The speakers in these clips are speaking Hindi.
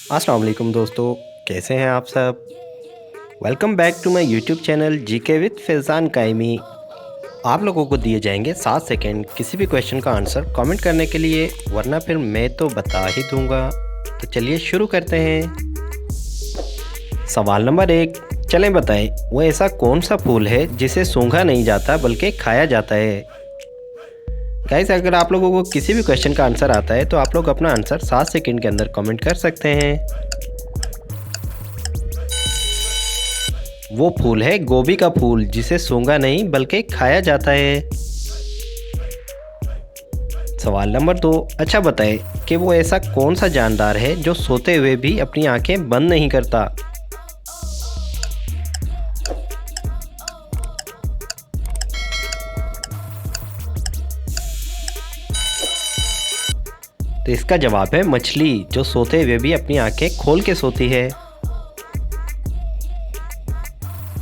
अस्सलाम वालेकुम दोस्तों, कैसे हैं आप सब? Welcome back to my YouTube channel GK with Faizan Qaimi. आप लोगों को दिए जाएंगे 7 सेकंड किसी भी क्वेश्चन का आंसर कमेंट करने के लिए, वरना फिर मैं तो बता ही दूंगा। तो चलिए शुरू करते हैं। सवाल नंबर 1, चलें बताएं, वो ऐसा कौन सा फूल है जिसे सूंघा नहीं जाता बल्कि खाया जाता है? गाइस, अगर आप लोगों को किसी भी क्वेश्चन का आंसर आता है तो आप लोग अपना आंसर 7 सेकंड के अंदर कमेंट कर सकते हैं। वो फूल है गोभी का फूल, जिसे सूंघा नहीं बल्कि खाया जाता है। सवाल नंबर 2, अच्छा बताएं कि वो ऐसा कौन सा जानदार है जो सोते हुए भी अपनी आंखें बंद नहीं करता? तो इसका जवाब है मछली, जो सोते हुए भी अपनी आंखें खोल के सोती है।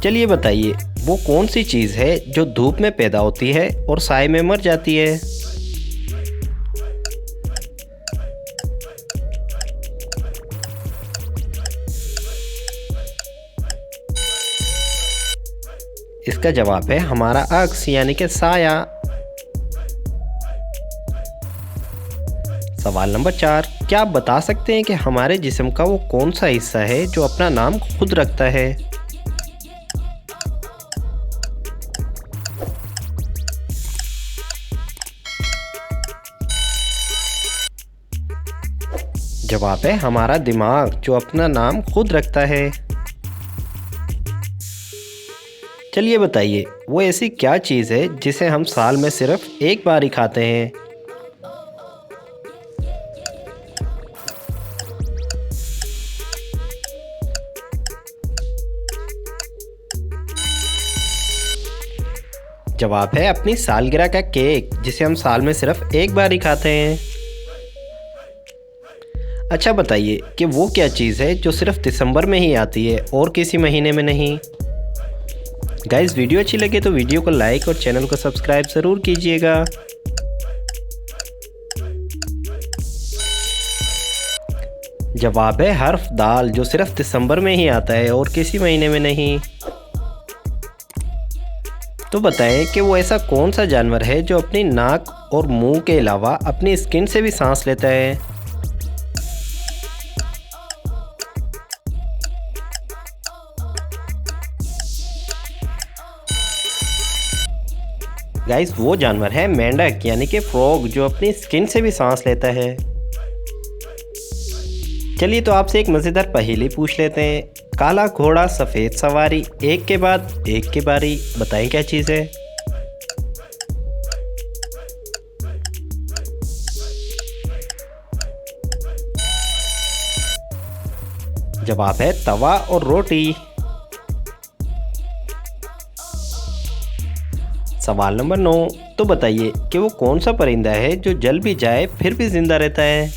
चलिए बताइए, वो कौन सी चीज़ है जो धूप में पैदा होती है और साए में मर जाती है? इसका जवाब है हमारा अक्स, यानी कि साया। सवाल नंबर 4, क्या आप बता सकते हैं कि हमारे जिस्म का वो कौन सा हिस्सा है जो अपना नाम खुद रखता है? जवाब है हमारा दिमाग, जो अपना नाम खुद रखता है। चलिए बताइए, वो ऐसी क्या चीज़ है जिसे हम साल में सिर्फ एक बार ही खाते हैं? जवाब है अपनी सालगिरह का केक, जिसे हम साल में सिर्फ एक बार ही खाते हैं। अच्छा बताइए कि वो क्या चीज़ है जो सिर्फ दिसंबर में ही आती है और किसी महीने में नहीं? गाइस, वीडियो अच्छी लगे तो वीडियो को लाइक और चैनल को सब्सक्राइब ज़रूर कीजिएगा। जवाब है हर्फ दाल, जो सिर्फ दिसंबर में ही आता है और किसी महीने में नहीं। तो बताएं कि वो ऐसा कौन सा जानवर है जो अपनी नाक और मुंह के अलावा अपनी स्किन से भी सांस लेता है? गाइस, वो जानवर है मेंढक, यानी कि फ्रॉग, जो अपनी स्किन से भी सांस लेता है। चलिए तो आपसे एक मज़ेदार पहेली पूछ लेते हैं। काला घोड़ा सफ़ेद सवारी, एक के बाद एक की बारी, बताएं क्या चीज़ है? जवाब है तवा और रोटी। सवाल नंबर 9, तो बताइए कि वो कौन सा परिंदा है जो जल भी जाए फिर भी जिंदा रहता है?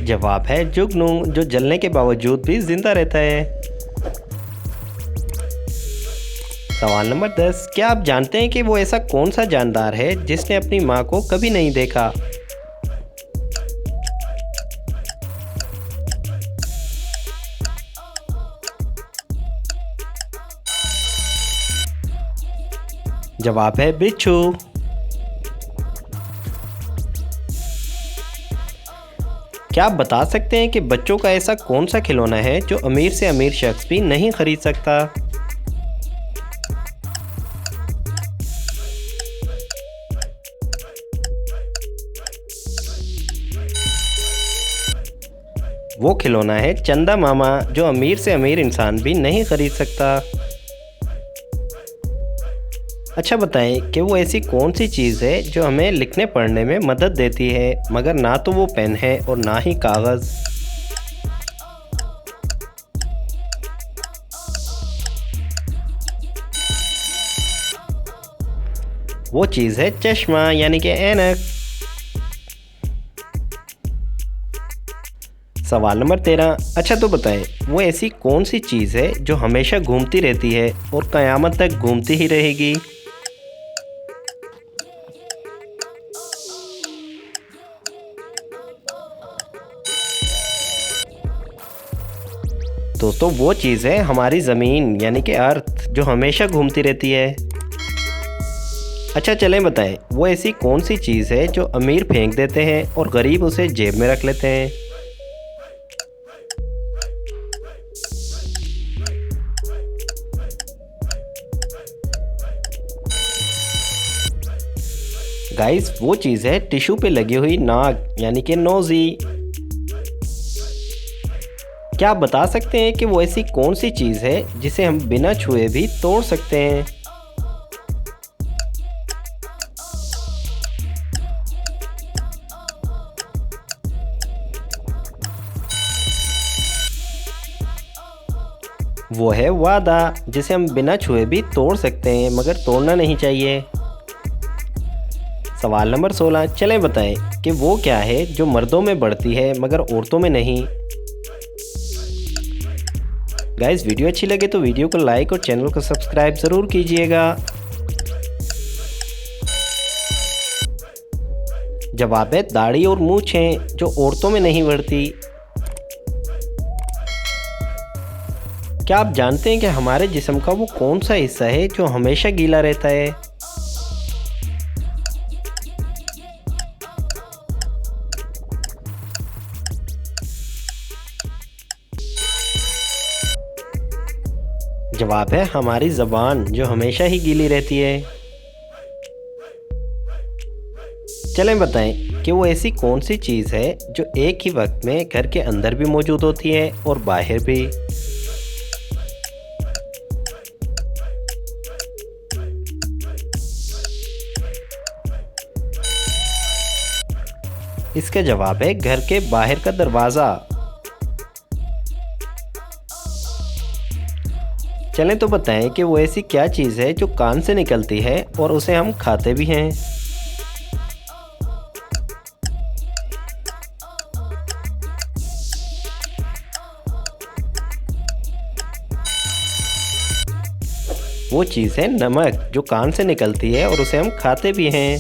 जवाब है जुगनू, जो जलने के बावजूद भी जिंदा रहता है। सवाल नंबर 10, क्या आप जानते हैं कि वो ऐसा कौन सा जानदार है जिसने अपनी माँ को कभी नहीं देखा? जवाब है बिच्छू। क्या आप बता सकते हैं कि बच्चों का ऐसा कौन सा खिलौना है जो अमीर से अमीर शख्स भी नहीं खरीद सकता? वो खिलौना है चंदा मामा, जो अमीर से अमीर इंसान भी नहीं खरीद सकता। अच्छा बताएं कि वो ऐसी कौन सी चीज़ है जो हमें लिखने पढ़ने में मदद देती है, मगर ना तो वो पेन है और ना ही कागज़? वो चीज़ है चश्मा, यानी कि ऐनक। सवाल नंबर 13, अच्छा तो बताएं वो ऐसी कौन सी चीज़ है जो हमेशा घूमती रहती है और क़यामत तक घूमती ही रहेगी। दोस्तों वो चीज़ है हमारी ज़मीन यानी कि अर्थ, जो हमेशा घूमती रहती है। अच्छा चलें बताएं वो ऐसी कौन सी चीज़ है जो अमीर फेंक देते हैं और गरीब उसे जेब में रख लेते हैं। गाइस वो चीज़ है टिश्यू पे लगी हुई नाक यानी कि नोज़ी। क्या आप बता सकते हैं कि वो ऐसी कौन सी चीज़ है जिसे हम बिना छुए भी तोड़ सकते हैं। वो है वादा, जिसे हम बिना छुए भी तोड़ सकते हैं मगर तोड़ना नहीं चाहिए। सवाल नंबर 16, चलें बताएं कि वो क्या है जो मर्दों में बढ़ती है मगर औरतों में नहीं। गाइस वीडियो अच्छी लगे तो वीडियो को लाइक और चैनल को सब्सक्राइब ज़रूर कीजिएगा। जवाब है दाढ़ी और मूंछें, जो औरतों में नहीं बढ़ती। क्या आप जानते हैं कि हमारे जिस्म का वो कौन सा हिस्सा है जो हमेशा गीला रहता है। जवाब है हमारी ज़बान, जो हमेशा ही गीली रहती है। चलें बताएं कि वो ऐसी कौन सी चीज़ है जो एक ही वक्त में घर के अंदर भी मौजूद होती है और बाहर भी। इसका जवाब है घर के बाहर का दरवाज़ा। चलें तो बताएं कि वो ऐसी क्या चीज़ है जो कान से निकलती है और उसे हम खाते भी हैं। वो चीज़ है नमक, जो कान से निकलती है और उसे हम खाते भी हैं।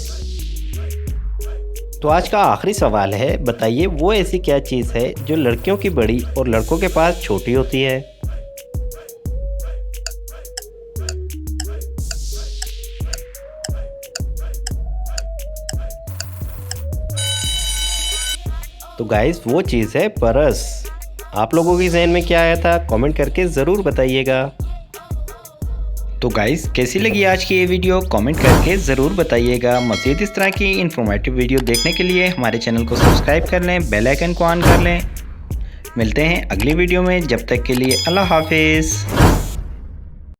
तो आज का आखिरी सवाल है, बताइए वो ऐसी क्या चीज़ है जो लड़कियों की बड़ी और लड़कों के पास छोटी होती है। तो गाइस वो चीज़ है परस। आप लोगों के ज़हन में क्या आया था, कमेंट करके ज़रूर बताइएगा। तो गाइस कैसी लगी आज की ये वीडियो, कमेंट करके ज़रूर बताइएगा। मज़ीद इस तरह की इन्फॉर्मेटिव वीडियो देखने के लिए हमारे चैनल को सब्सक्राइब कर लें, बेल आइकन को ऑन कर लें। मिलते हैं अगली वीडियो में, जब तक के लिए अल्लाह हाफिज़।